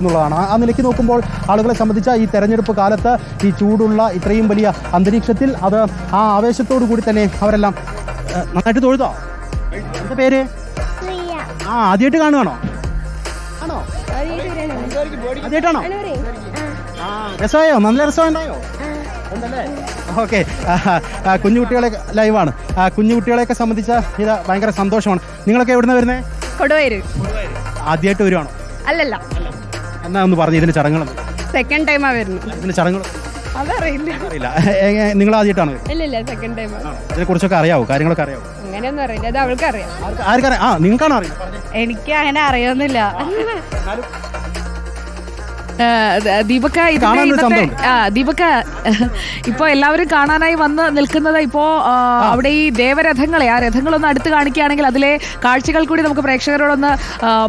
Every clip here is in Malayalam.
എന്നുള്ളതാണ്. ആ നിലയ്ക്ക് നോക്കുമ്പോൾ ആളുകളെ സംബന്ധിച്ച ഈ തെരഞ്ഞെടുപ്പ് കാലത്ത് ഈ ചൂടുള്ള ഇത്രയും വലിയ അന്തരീക്ഷത്തിൽ അത് ആ ആവേശത്തോടു കൂടി തന്നെ അവരെല്ലാം നന്നായിട്ട് തൊഴുതോ. എന്താ പേര്? ആദ്യമായിട്ട് കാണുകയാണോ? ആണോ? ആദ്യമായിട്ടാണോ? രസമായോ? നല്ല രസമുണ്ടായോ? ഉണ്ടല്ലേ? ഓക്കെ. കുഞ്ഞുകുട്ടികളെ ലൈവാണ്. കുഞ്ഞുകുട്ടികളെയൊക്കെ സംബന്ധിച്ച ഇത് ഭയങ്കര സന്തോഷമാണ്. നിങ്ങളൊക്കെ എവിടുന്ന് വരുന്നത്? കൊടുവയര്. ആദ്യമായിട്ട് വരുവാണോ? അല്ലല്ല. എന്നാ ഒന്ന് പറഞ്ഞു ഇതിന്റെ ചടങ്ങുകൾ. സെക്കൻഡ് ടൈമാ വരുന്നു. ഇതിന്റെ ചടങ്ങുകൾ അതറിയില്ല. നിങ്ങൾ ആദ്യമായിട്ടാണ്? ഇല്ല സെക്കൻഡ് ടൈം. ഇതിനെ കുറിച്ചൊക്കെ അറിയാവോ? കാര്യങ്ങളൊക്കെ അറിയാവോ? അങ്ങനെയൊന്നും അറിയില്ല. അത് അവൾക്ക് അറിയാം. ആർക്കറിയാം? നിങ്ങൾക്കാണോ അറിയാം? എനിക്ക് അങ്ങനെ അറിയൊന്നുമില്ല. ദീപക്ക ദീപക്ക ഇപ്പൊ എല്ലാവരും കാണാനായി വന്ന് നിൽക്കുന്നത് ഇപ്പോ അവിടെ ഈ ദേവരഥങ്ങളെ ആ രഥങ്ങളൊന്ന് അടുത്ത് കാണിക്കുകയാണെങ്കിൽ അതിലെ കാഴ്ചകൾ കൂടി നമുക്ക് പ്രേക്ഷകരോടൊന്ന്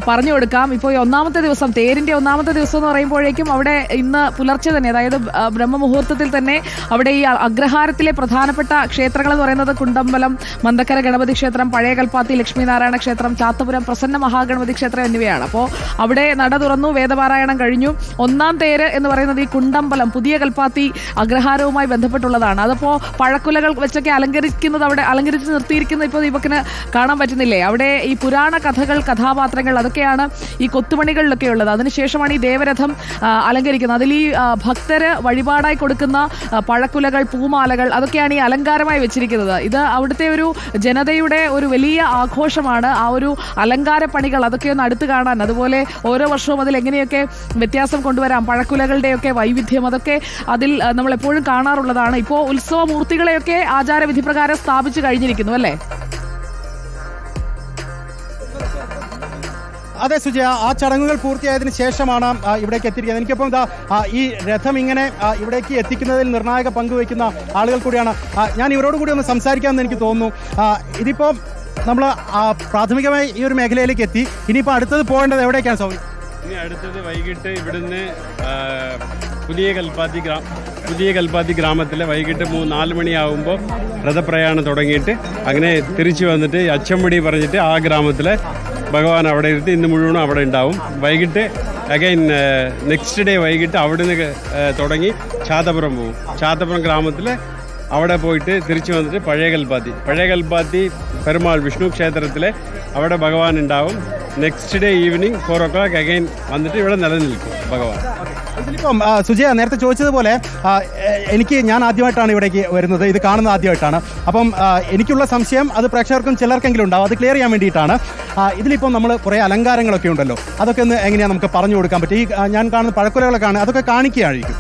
പറഞ്ഞു കൊടുക്കാം. ഇപ്പോൾ ഈ ഒന്നാമത്തെ ദിവസം, തേരിന്റെ ഒന്നാമത്തെ ദിവസം എന്ന് പറയുമ്പോഴേക്കും അവിടെ ഇന്ന് പുലർച്ചെ തന്നെ, അതായത് ബ്രഹ്മമുഹൂർത്തത്തിൽ തന്നെ അവിടെ ഈ അഗ്രഹാരത്തിലെ പ്രധാനപ്പെട്ട ക്ഷേത്രങ്ങൾ എന്ന് പറയുന്നത് കുണ്ടമ്പലം, മന്ദക്കര ഗണപതി ക്ഷേത്രം, പഴയ കൽപ്പാത്തി ലക്ഷ്മീനാരായണ ക്ഷേത്രം, ചാത്തപുരം പ്രസന്ന മഹാഗണപതി ക്ഷേത്രം എന്നിവയാണ്. അപ്പോൾ അവിടെ നട തുറന്നു, വേദപാരായണം കഴിഞ്ഞു. ഒന്നാം തേര് എന്ന് പറയുന്നത് ഈ കുണ്ടമ്പലം പുതിയ കൽപ്പാത്തി അഗ്രഹാരവുമായി ബന്ധപ്പെട്ടുള്ളതാണ്. അതിപ്പോൾ പഴക്കുലകൾ വെച്ചൊക്കെ അലങ്കരിച്ച് നിർത്തിയിരിക്കുന്നത് ഇപ്പോൾ ദീപക്കിന് കാണാൻ പറ്റുന്നില്ലേ? അവിടെ ഈ പുരാണ കഥകൾ, കഥാപാത്രങ്ങൾ അതൊക്കെയാണ് ഈ കൊത്തുമണികളിലൊക്കെ ഉള്ളത്. അതിനുശേഷമാണ് ഈ ദേവരഥം അലങ്കരിക്കുന്നത്. അതിൽ ഈ ഭക്തര് വഴിപാടായി കൊടുക്കുന്ന പഴക്കുലകൾ, പൂമാലകൾ അതൊക്കെയാണ് ഈ അലങ്കാരമായി വെച്ചിരിക്കുന്നത്. ഇത് അവിടുത്തെ ഒരു ജനതയുടെ ഒരു വലിയ ആഘോഷമാണ്. ആ ഒരു അലങ്കാര പണികൾ അതൊക്കെ ഒന്ന് അടുത്ത് കാണാൻ, അതുപോലെ ഓരോ വർഷവും അതിൽ എങ്ങനെയൊക്കെ വ്യത്യാസം കൊണ്ടുവരാം, പഴക്കുലകളുടെയൊക്കെ വൈവിധ്യം അതൊക്കെ അതിൽ നമ്മൾ എപ്പോഴും കാണാറുള്ളതാണ്. ഇപ്പോൾ ഉത്സവമൂർത്തികളെയൊക്കെ ആചാരവിധി പ്രകാരം സ്ഥാപിച്ചു കഴിഞ്ഞിരിക്കുന്നു അല്ലേ? അതെ സുജയ, ആ ചടങ്ങുകൾ പൂർത്തിയായതിനു ശേഷമാണ് ഇവിടേക്ക് എത്തിയിരിക്കുന്നത്. എനിക്കിപ്പം ഇതാ ഈ രഥം ഇങ്ങനെ ഇവിടേക്ക് എത്തിക്കുന്നതിൽ നിർണായക പങ്കുവയ്ക്കുന്ന ആളുകൾ കൂടിയാണ്. ഞാൻ ഇവരോട് കൂടി ഒന്ന് സംസാരിക്കാമെന്ന് എനിക്ക് തോന്നുന്നു. ഇതിപ്പോൾ നമ്മൾ പ്രാഥമികമായി ഈ ഒരു മേഖലയിലേക്ക് എത്തി. ഇനിയിപ്പോൾ അടുത്തത് പോകേണ്ടത് എവിടേക്കാണ് സ്വാമി? ഇനി അടുത്തത് വൈകിട്ട് ഇവിടുന്ന് പുതിയ കൽപ്പാത്തി ഗ്രാമത്തിലെ വൈകിട്ട് 4 മണിയാകുമ്പോൾ രഥപ്രയാണം തുടങ്ങിയിട്ട് അങ്ങനെ തിരിച്ചു വന്നിട്ട് അച്ചമ്പടി പറഞ്ഞിട്ട് ആ ഗ്രാമത്തിലെ ഭഗവാൻ അവിടെ ഇരുത്തി ഇന്ന് മുഴുവനും അവിടെ ഉണ്ടാവും. വൈകിട്ട് അഗൈൻ നെക്സ്റ്റ് ഡേ വൈകിട്ട് അവിടുന്ന് തുടങ്ങി ചാത്തപുരം പോകും. ചാത്തപുരം ഗ്രാമത്തിൽ അവിടെ പോയിട്ട് തിരിച്ചു വന്നിട്ട് പഴയ കൽപ്പാത്തി പെരുമാൾ വിഷ്ണു ക്ഷേത്രത്തിലെ അവിടെ ഭഗവാൻ ഉണ്ടാവും. Next day evening 4 o'clock again വന്നിട്ട് ഇവിടെ നിലനിൽക്കും ഭഗവാൻ. ഇതിലിപ്പം സുജയ നേരത്തെ ചോദിച്ചതുപോലെ ഞാൻ ആദ്യമായിട്ടാണ് ഇവിടേക്ക് വരുന്നത്, ഇത് കാണുന്നത് ആദ്യമായിട്ടാണ്. അപ്പം എനിക്കുള്ള സംശയം അത് പ്രേക്ഷകർക്കും ചിലർക്കെങ്കിലും ഉണ്ടാവും, അത് ക്ലിയർ ചെയ്യാൻ വേണ്ടിയിട്ടാണ്. ഇതിലിപ്പം നമ്മൾ കുറേ അലങ്കാരങ്ങളൊക്കെ ഉണ്ടല്ലോ, അതൊക്കെ ഒന്ന് എങ്ങനെയാണ് നമുക്ക് പറഞ്ഞു കൊടുക്കാൻ പറ്റും? ഈ ഞാൻ കാണുന്ന പഴക്കുലകളൊക്കെ അതൊക്കെ കാണിക്കുകയായിരിക്കും.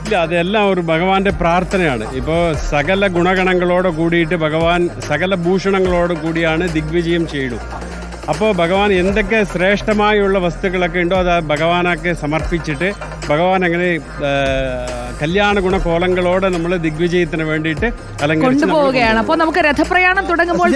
ഇല്ല, അതെല്ലാം ഒരു ഭഗവാന്റെ പ്രാർത്ഥനയാണ്. ഇപ്പോൾ സകല ഗുണഗണങ്ങളോട് കൂടിയിട്ട് ഭഗവാൻ സകല ഭൂഷണങ്ങളോട് കൂടിയാണ് ദിഗ്വിജയം ചെയ്യുന്നത്. അപ്പോൾ ഭഗവാൻ എന്തൊക്കെ ശ്രേഷ്ഠമായുള്ള വസ്തുക്കളൊക്കെ ഉണ്ടോ അത് ഭഗവാനൊക്കെ സമർപ്പിച്ചിട്ട് ഭഗവാൻ അങ്ങനെ കല്യാണ ഗുണകോലങ്ങളോടെ നമ്മൾ ദിഗ്വിജയത്തിന് വേണ്ടിയിട്ട് കൊണ്ടുപോവുകയാണ്. അപ്പോൾ നമുക്ക് രഥപ്രയാണം തുടങ്ങുമ്പോൾ